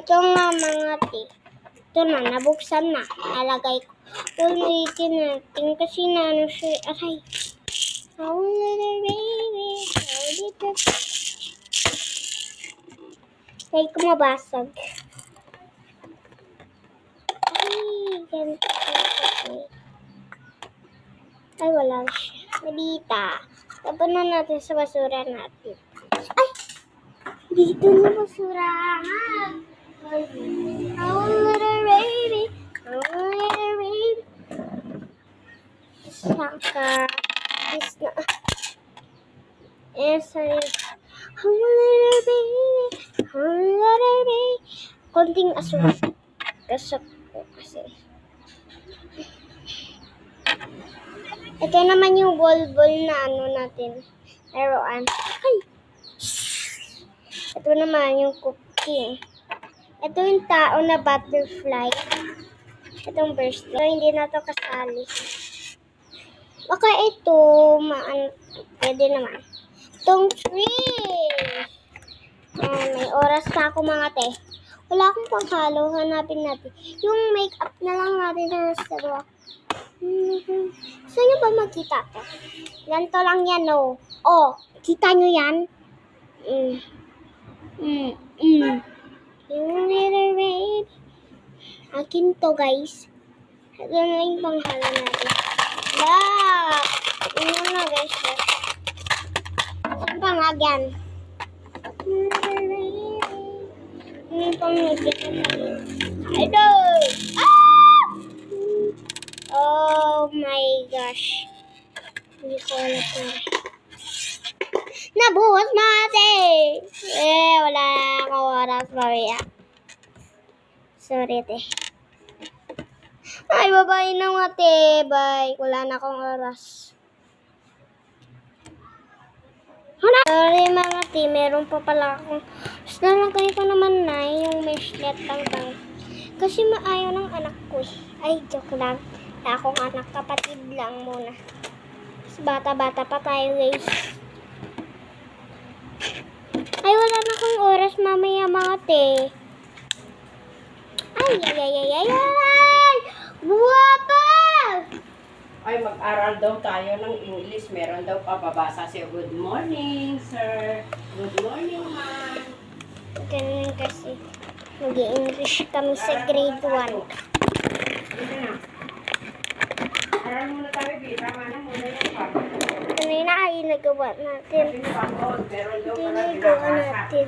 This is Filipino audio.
Ito nga mga te. Ito na, nabuksan na. Nalagay ko. Ulitin natin kasi naano siya. Aray. Oh, little baby. Oh, little. Ay, kumabasag. Ay, ganito. Ay, wala siya. Malita. Tapon na natin sa basura natin. Ay! Dito na basurahan. Oh, little baby. Oh, little baby. Saka, is na. Eh, sorry. Oh, little baby. Oh, little baby. Konting asukal. Kasok ko kasi. Ito naman yung bol-bol na ano natin. Laruan. Ay! Ito naman yung cookie. Ito yung tao na butterfly. Itong burst. Ito hindi na to kasali. Baka ito, pwede naman. Itong tree. May oras pa ako mga te. Wala akong panghalo. Hanapin natin. Yung makeup na lang natin na sa dalawa. Gusto nyo ba makita to? Ganito lang yan, no? Oh, kita nyo yan? Yung little baby. Akin to, guys. Ito na yung panghalo natin. Look! Yun na, guys. Saan pangagyan? Yung pangagyan natin. Idol! Ah! Oh my gosh. Hindi ko alam na. Nabuhos natin! Wala akong oras mamaya. Sorry, te. Ay, bye-bye na nga, te. Bye. Wala na akong oras. Sorry, mga te. Meron pa pala akong... Basta nalagay ko naman na yung meshlet tangtang. Kasi maayaw ng anak ko. Ay, joke lang. Akong anak, kapatid lang muna. Bata-bata pa tayo, guys. Ay, wala na akong oras mamaya, mga te. Ay! Guwapa! Ay, mag-aral daw tayo ng English. Meron daw papabasa siya. Good morning, sir. Good morning, ma'am. Ganun kasi. Mag-i-English kami sa grade 1. Dito na. Aral muna tayo, Bita. Mana muna yung pag. Ano yung nagawa natin? Meron daw pala Ginagawa binabasa. natin.